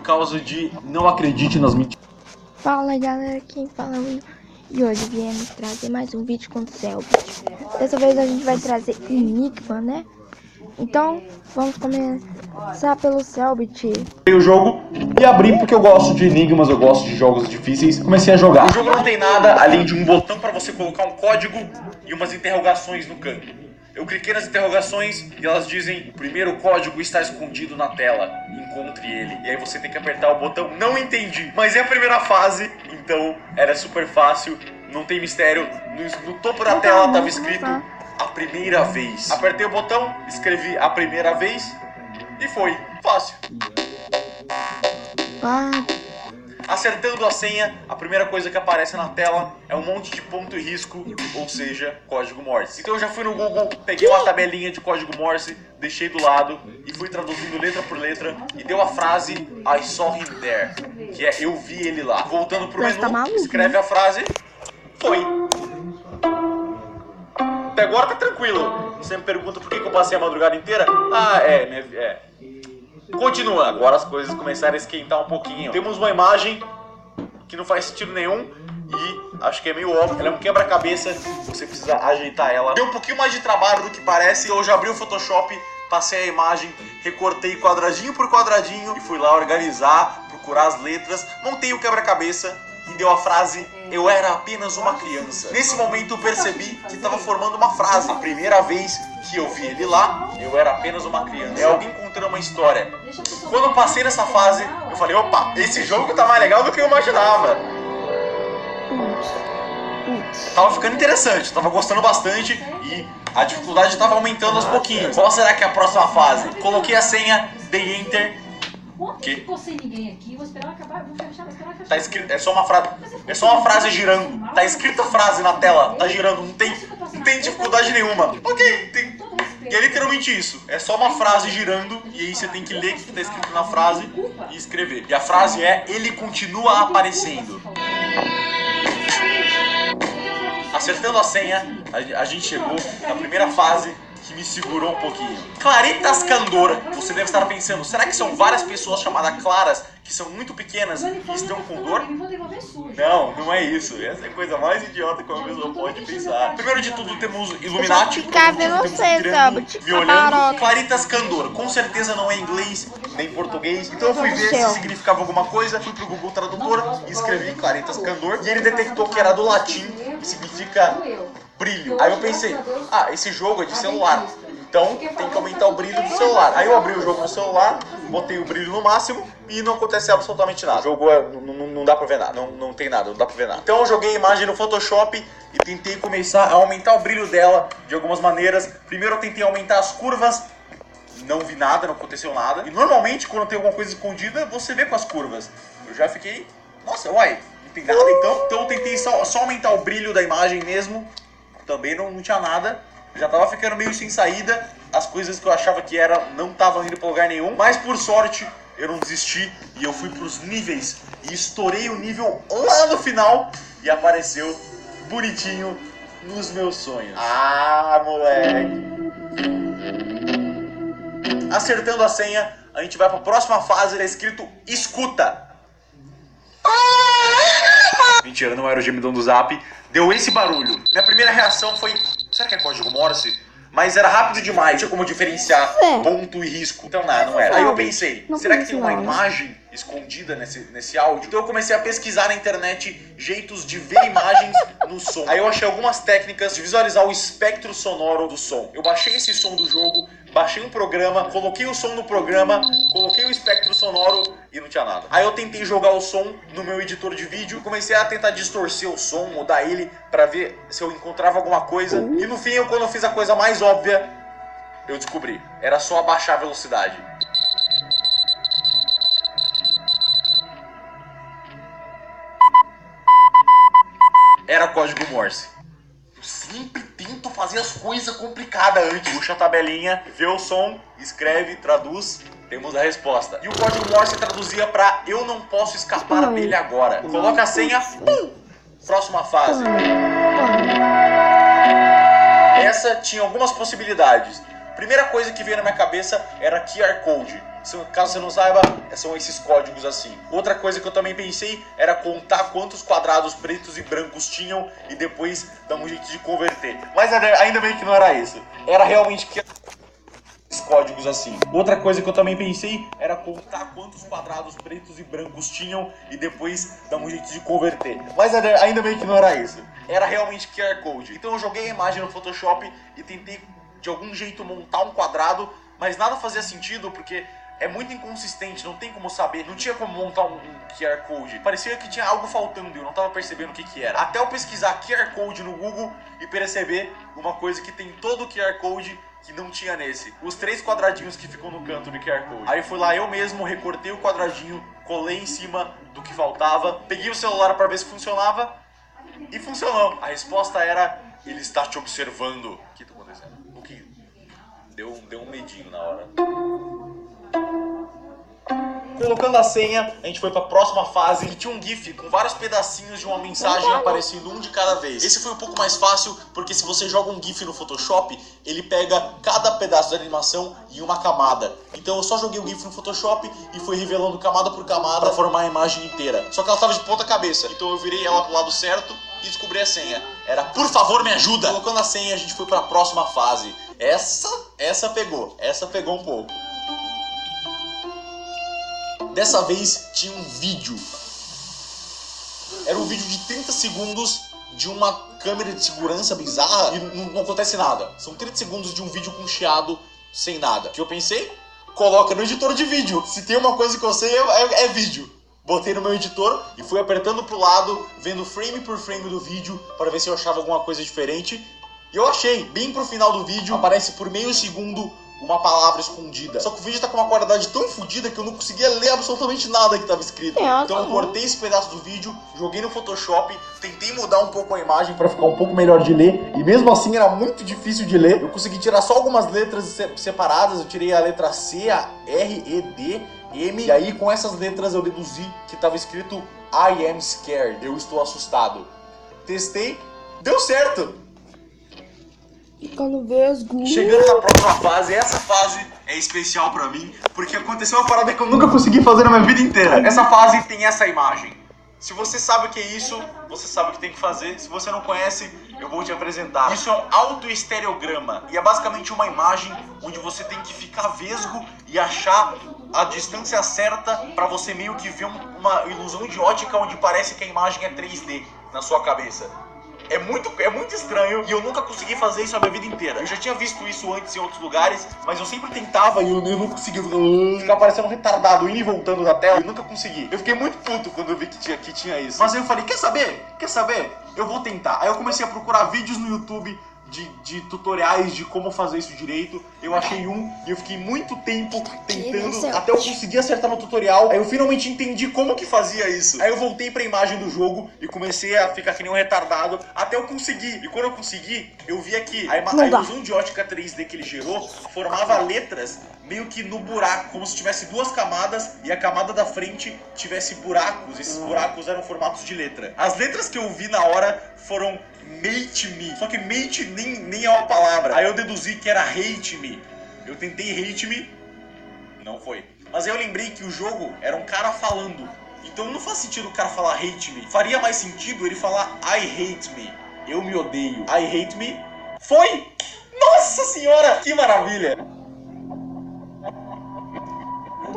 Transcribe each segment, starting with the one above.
por causa de não acredite nas mentiras. Fala galera, quem fala é o Will. E hoje viemos trazer mais um vídeo com o Selbit. Dessa vez a gente vai trazer Enigma, né? Então, vamos começar pelo Selbit. O jogo e abri porque eu gosto de enigmas, eu gosto de jogos difíceis. Comecei a jogar. O jogo não tem nada além de um botão para você colocar um código e umas interrogações no canto. Eu cliquei nas interrogações e elas dizem: o primeiro código está escondido na tela, encontre ele. E aí você tem que apertar o botão. Não entendi, mas é a primeira fase, então era super fácil, não tem mistério. No topo da tela estava escrito a primeira vez. Apertei o botão, escrevi a primeira vez e foi fácil. Acertando a senha, a primeira coisa que aparece na tela é um monte de ponto e risco, ou seja, código Morse. Então eu já fui no Google, peguei uma tabelinha de código Morse, deixei do lado e fui traduzindo letra por letra e deu a frase I saw him there, que é eu vi ele lá. Voltando pro menu, escreve a frase, foi. Até agora tá tranquilo. Você me pergunta por que eu passei a madrugada inteira? Continua, agora as coisas começaram a esquentar um pouquinho. Temos uma imagem que não faz sentido nenhum e acho que é meio óbvio. Ela é um quebra-cabeça, você precisa ajeitar ela. Deu um pouquinho mais de trabalho do que parece. Eu já abri o Photoshop, passei a imagem, recortei quadradinho por quadradinho e fui lá organizar, procurar as letras, montei o quebra-cabeça e deu a frase: eu era apenas uma criança. Nesse momento eu percebi que estava formando uma frase. A primeira vez que eu vi ele lá, eu era apenas uma criança. É alguém contando uma história. Quando eu passei nessa fase, eu falei: opa, esse jogo tá mais legal do que eu imaginava. Tava ficando interessante, tava gostando bastante e a dificuldade tava aumentando aos pouquinhos. Qual será que é a próxima fase? Coloquei a senha, dei enter. Que? Ficou sem ninguém aqui, vou esperar acabar, vou fechar, vou esperar acabar. Tá escrito, é só uma frase girando. Tá escrita a frase na tela, tá girando, não tem dificuldade nenhuma. Ok, e é literalmente isso. É só uma frase girando e aí você tem que ler o que tá escrito na frase e escrever. E a frase é: ele continua aparecendo. Acertando a senha, a gente chegou na primeira fase que me segurou um pouquinho. Claritas Candor. Você deve estar pensando: será que são várias pessoas chamadas Claras que são muito pequenas e estão com dor? Não, não é isso. Essa é a coisa mais idiota que uma pessoa pode pensar. Primeiro de tudo temos Illuminati, temos um violando. Claritas Candor. Com certeza não é inglês nem português. Então eu fui ver se significava alguma coisa, fui pro Google Tradutor e escrevi Claritas Candor e ele detectou que era do latim e significa brilho. Aí eu pensei: esse jogo é de celular, então tem que aumentar o brilho do celular. Aí eu abri o jogo no celular, botei o brilho no máximo e não aconteceu absolutamente nada. O jogo não dá pra ver nada, não tem nada, não dá pra ver nada. Então eu joguei a imagem no Photoshop e tentei começar a aumentar o brilho dela de algumas maneiras. Primeiro eu tentei aumentar as curvas, não vi nada, não aconteceu nada. E normalmente quando tem alguma coisa escondida, você vê com as curvas. Eu já fiquei: nossa, uai, não tem nada então. Então eu tentei só aumentar o brilho da imagem mesmo. Também não tinha nada, já tava ficando meio sem saída, as coisas que eu achava que era não estavam indo pra lugar nenhum, mas por sorte eu não desisti e eu fui pros níveis e estourei o nível lá no final e apareceu bonitinho nos meus sonhos. Moleque! Acertando a senha, a gente vai pra próxima fase, tá escrito escuta. Mentira, não era o gemidão do Zap. Deu esse barulho. Minha primeira reação foi: será que é código Morse? Mas era rápido demais, tinha como diferenciar ponto e risco. Então não era. Aí eu pensei: será que tem uma imagem escondida nesse áudio? Então eu comecei a pesquisar na internet jeitos de ver imagens no som. Aí eu achei algumas técnicas de visualizar o espectro sonoro do som. Eu baixei esse som do jogo, baixei um programa, coloquei o som no programa, coloquei o espectro sonoro e não tinha nada. Aí eu tentei jogar o som no meu editor de vídeo, comecei a tentar distorcer o som, mudar ele pra ver se eu encontrava alguma coisa. E no fim, quando eu fiz a coisa mais óbvia, eu descobri: era só abaixar a velocidade. Era código Morse. Eu sempre tento fazer as coisas complicadas antes. Puxa a tabelinha, vê o som, escreve, traduz. Temos a resposta. E o código Morse traduzia pra: eu não posso escapar dele agora. Coloca a senha. Próxima fase. Essa tinha algumas possibilidades. Primeira coisa que veio na minha cabeça era QR Code. Caso você não saiba, são esses códigos assim. Outra coisa que eu também pensei era contar quantos quadrados pretos e brancos tinham e depois dar um jeito de converter. Mas ainda bem que não era isso. Era realmente que esses códigos assim. Outra coisa que eu também pensei era contar quantos quadrados pretos e brancos tinham e depois dar um jeito de converter. Mas ainda bem que não era isso. Era realmente QR Code. Então eu joguei a imagem no Photoshop e tentei de algum jeito montar um quadrado, mas nada fazia sentido porque é muito inconsistente, não tem como saber, não tinha como montar um QR Code. Parecia que tinha algo faltando e eu não tava percebendo o que era. Até eu pesquisar QR Code no Google e perceber uma coisa que tem todo o QR Code que não tinha nesse. Os 3 quadradinhos que ficam no canto do QR Code. Aí fui lá eu mesmo, recortei o quadradinho, colei em cima do que faltava, peguei o celular para ver se funcionava e funcionou. A resposta era: ele está te observando. O que tá acontecendo? O que? Deu um medinho na hora. Colocando a senha, a gente foi pra próxima fase e tinha um GIF com vários pedacinhos de uma mensagem aparecendo um de cada vez. Esse foi um pouco mais fácil, porque se você joga um GIF no Photoshop, ele pega cada pedaço da animação em uma camada. Então eu só joguei o GIF no Photoshop e fui revelando camada por camada pra formar a imagem inteira. Só que ela tava de ponta cabeça, então eu virei ela pro lado certo e descobri a senha. Era: por favor, me ajuda! Colocando a senha, a gente foi pra próxima fase. Essa pegou um pouco. Dessa vez tinha um vídeo. Era um vídeo de 30 segundos de uma câmera de segurança bizarra e não acontece nada. São 30 segundos de um vídeo com chiado, sem nada. O que eu pensei? Coloca no editor de vídeo. Se tem uma coisa que eu sei, é vídeo. Botei no meu editor e fui apertando pro lado, vendo frame por frame do vídeo para ver se eu achava alguma coisa diferente. E eu achei. Bem pro final do vídeo, aparece por meio segundo uma palavra escondida. Só que o vídeo tá com uma qualidade tão fodida que eu não conseguia ler absolutamente nada que tava escrito. Então eu cortei esse pedaço do vídeo, joguei no Photoshop, tentei mudar um pouco a imagem pra ficar um pouco melhor de ler, e mesmo assim era muito difícil de ler. Eu consegui tirar só algumas letras separadas, eu tirei a letra C, a R, E, D, M, e aí com essas letras eu deduzi que tava escrito I am scared, eu estou assustado. Testei, deu certo! Ficando vesgo. Chegando na próxima fase, essa fase é especial pra mim, porque aconteceu uma parada que eu nunca consegui fazer na minha vida inteira. Essa fase tem essa imagem. Se você sabe o que é isso, você sabe o que tem que fazer. Se você não conhece, eu vou te apresentar. Isso é um autoestereograma, e é basicamente uma imagem onde você tem que ficar vesgo e achar a distância certa pra você meio que ver uma ilusão de ótica onde parece que a imagem é 3D na sua cabeça. É muito estranho e eu nunca consegui fazer isso a minha vida inteira. Eu já tinha visto isso antes em outros lugares, mas eu sempre tentava e eu não conseguia ficar parecendo um retardado, indo e voltando da tela. Eu nunca consegui. Eu fiquei muito puto quando eu vi que tinha isso. Mas aí eu falei, quer saber? Eu vou tentar. Aí eu comecei a procurar vídeos no YouTube de tutoriais de como fazer isso direito. Eu achei um e eu fiquei muito tempo tentando até eu conseguir acertar no tutorial. Aí eu finalmente entendi como que fazia isso. Aí eu voltei pra imagem do jogo e comecei a ficar que nem um retardado até eu conseguir. E quando eu consegui, eu vi aqui a ilusão de ótica 3D que ele gerou formava letras meio que no buraco, como se tivesse 2 camadas e a camada da frente tivesse buracos. Esses buracos eram formatos de letra. As letras que eu vi na hora foram Mate Me. Só que mate nem é uma palavra. Aí eu deduzi que era hate me. Eu tentei hate me, não foi. Mas aí eu lembrei que o jogo era um cara falando. Então não faz sentido o cara falar hate me. Faria mais sentido ele falar I hate me. Eu me odeio. I hate me. Foi! Nossa senhora! Que maravilha!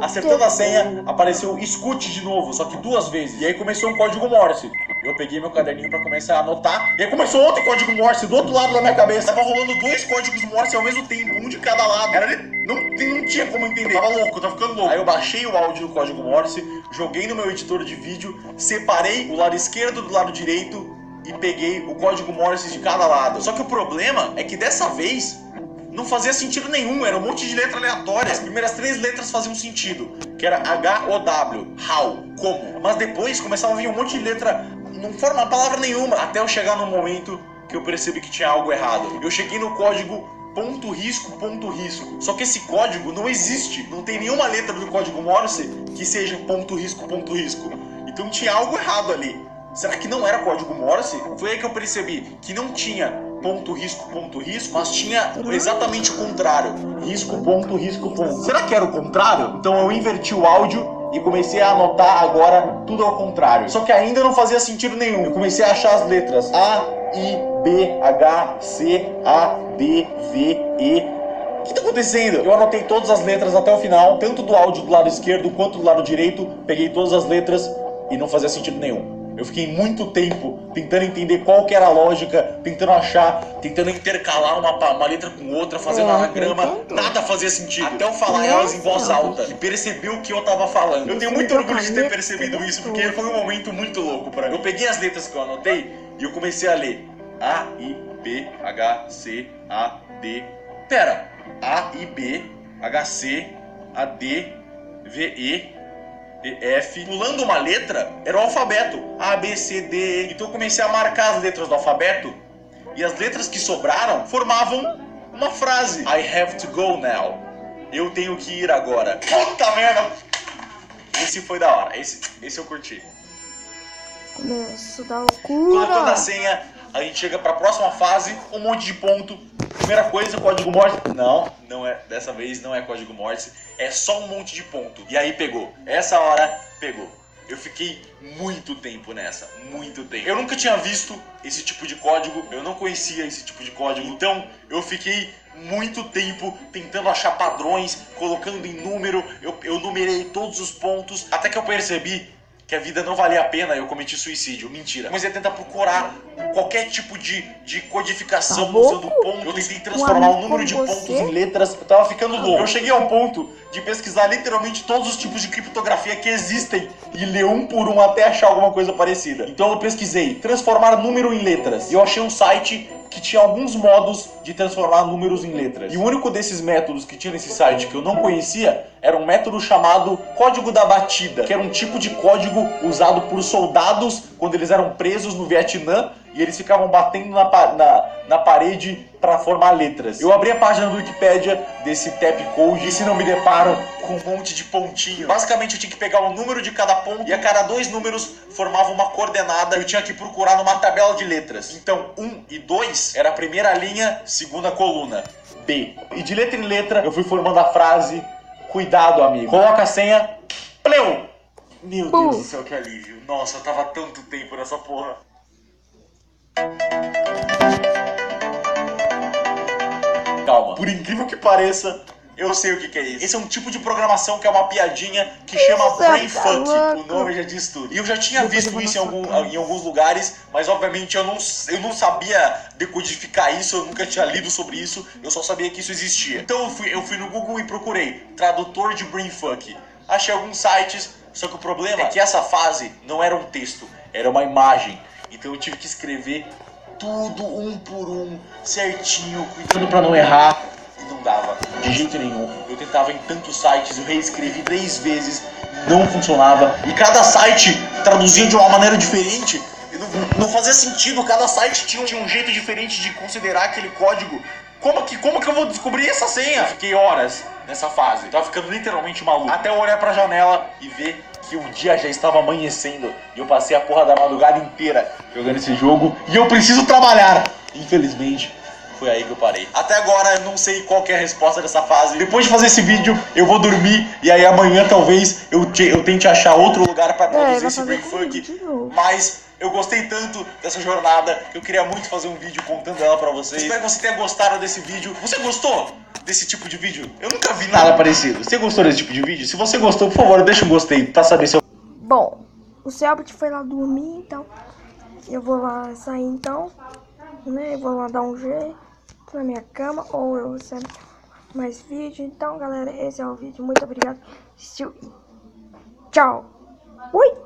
Acertando a senha, apareceu escute de novo, só que 2 vezes. E aí começou um código Morse. Eu peguei meu caderninho pra começar a anotar. E aí começou outro código Morse do outro lado da minha cabeça. Tava rolando 2 códigos Morse ao mesmo tempo, um de cada lado. Não tinha como entender. Tava louco, tava ficando louco. Aí eu baixei o áudio do código Morse, joguei no meu editor de vídeo, separei o lado esquerdo do lado direito e peguei o código Morse de cada lado. Só que o problema é que dessa vez não fazia sentido nenhum, era um monte de letra aleatória. As primeiras 3 letras faziam sentido, que era H-O-W, how, como. Mas depois começava a vir um monte de letra, não forma palavra nenhuma, até eu chegar no momento que eu percebi que tinha algo errado. Eu cheguei no código ponto risco. Só que esse código não existe, não tem nenhuma letra do código Morse que seja ponto risco. Então tinha algo errado ali. Será que não era código Morse? Foi aí que eu percebi que não tinha ponto, risco, mas tinha exatamente o contrário. Risco, ponto, risco, ponto. Será que era o contrário? Então eu inverti o áudio e comecei a anotar agora tudo ao contrário. Só que ainda não fazia sentido nenhum. Eu comecei a achar as letras A, I, B, H, C, A, D, V, E. O que tá acontecendo? Eu anotei todas as letras até o final, tanto do áudio do lado esquerdo quanto do lado direito. Peguei todas as letras e não fazia sentido nenhum. Eu fiquei muito tempo tentando entender qual que era a lógica, tentando achar, tentando intercalar uma letra com outra, fazendo anagrama. Nada fazia sentido. Até eu falar elas em voz alta e perceber o que eu tava falando. Eu tenho muito orgulho de ter percebido isso, porque foi um momento muito louco pra mim. Eu peguei as letras que eu anotei e eu comecei a ler A, I, B, H, C, A, D. Pera, A, I, B, H, C, A, D, V, E, F. Pulando uma letra, era o alfabeto. A, B, C, D, E. Então eu comecei a marcar as letras do alfabeto e as letras que sobraram formavam uma frase. I have to go now. Eu tenho que ir agora. Puta merda! Esse foi da hora. Esse eu curti. Começo da loucura. Colocando a senha, a gente chega pra próxima fase. Um monte de ponto. Primeira coisa, código Morse. Não é. Dessa vez não é código Morse. É só um monte de ponto. E aí pegou. Essa hora pegou. Eu fiquei muito tempo nessa. Muito tempo. Eu nunca tinha visto esse tipo de código. Eu não conhecia esse tipo de código. Então eu fiquei muito tempo tentando achar padrões, colocando em número. Eu numerei todos os pontos. Até que eu percebi que a vida não valia a pena, eu cometi suicídio. Mentira. Comecei a tentar procurar qualquer tipo de codificação usando pontos. Eu tentei transformar o número de pontos em letras. Eu tava ficando louco. Eu cheguei ao ponto de pesquisar literalmente todos os tipos de criptografia que existem e ler um por um até achar alguma coisa parecida. Então eu pesquisei transformar número em letras. E eu achei um site que tinha alguns modos de transformar números em letras. E o único desses métodos que tinha nesse site que eu não conhecia era um método chamado código da batida, que era um tipo de código usado por soldados quando eles eram presos no Vietnã e eles ficavam batendo na parede para formar letras. Eu abri a página do Wikipedia desse tap code e se não me deparo com um monte de pontinho. Basicamente eu tinha que pegar o número de cada ponto e a cada 2 números formava uma coordenada. Eu tinha que procurar numa tabela de letras. Então 1 e 2 era a primeira linha, segunda coluna. B. E de letra em letra eu fui formando a frase. Cuidado, amigo. Coloca a senha. Pleu! Meu Deus do céu, que alívio. Nossa, eu tava tanto tempo nessa porra. Calma. Por incrível que pareça, eu sei o que é isso. Esse é um tipo de programação que é uma piadinha que chama Brainfuck. O nome já diz tudo. E eu já tinha visto isso em alguns lugares, mas obviamente eu não sabia decodificar isso, eu nunca tinha lido sobre isso, eu só sabia que isso existia. Então eu fui no Google e procurei tradutor de Brainfuck. Achei alguns sites, só que o problema é que essa fase não era um texto, era uma imagem. Então eu tive que escrever tudo um por um, certinho, cuidando pra não errar. E não dava, de jeito nenhum. Eu tentava em tantos sites, eu reescrevi 3 vezes, não funcionava. E cada site traduzia de uma maneira diferente. E não fazia sentido, cada site tinha um jeito diferente de considerar aquele código. Como que eu vou descobrir essa senha? Eu fiquei horas nessa fase, tava ficando literalmente maluco. Até eu olhar pra janela e ver que o dia já estava amanhecendo. E eu passei a porra da madrugada inteira jogando esse jogo. E eu preciso trabalhar. Infelizmente, foi aí que eu parei. Até agora eu não sei qual que é a resposta dessa fase. Depois de fazer esse vídeo, eu vou dormir. E aí amanhã talvez eu tente achar outro lugar pra traduzir esse Brainfuck. Mas eu gostei tanto dessa jornada que eu queria muito fazer um vídeo contando ela pra vocês. Espero que você tenha gostado desse vídeo. Você gostou desse tipo de vídeo? Eu nunca vi nada parecido. Você gostou desse tipo de vídeo? Se você gostou, por favor, deixa um gostei pra saber se eu... Bom, o Selbit foi lá dormir, então eu vou lá sair então, né? Eu vou lá dar um jeito na minha cama, ou eu recebo mais vídeo. Então, galera, esse é o vídeo. Muito obrigado por assistir. Tchau. Ui!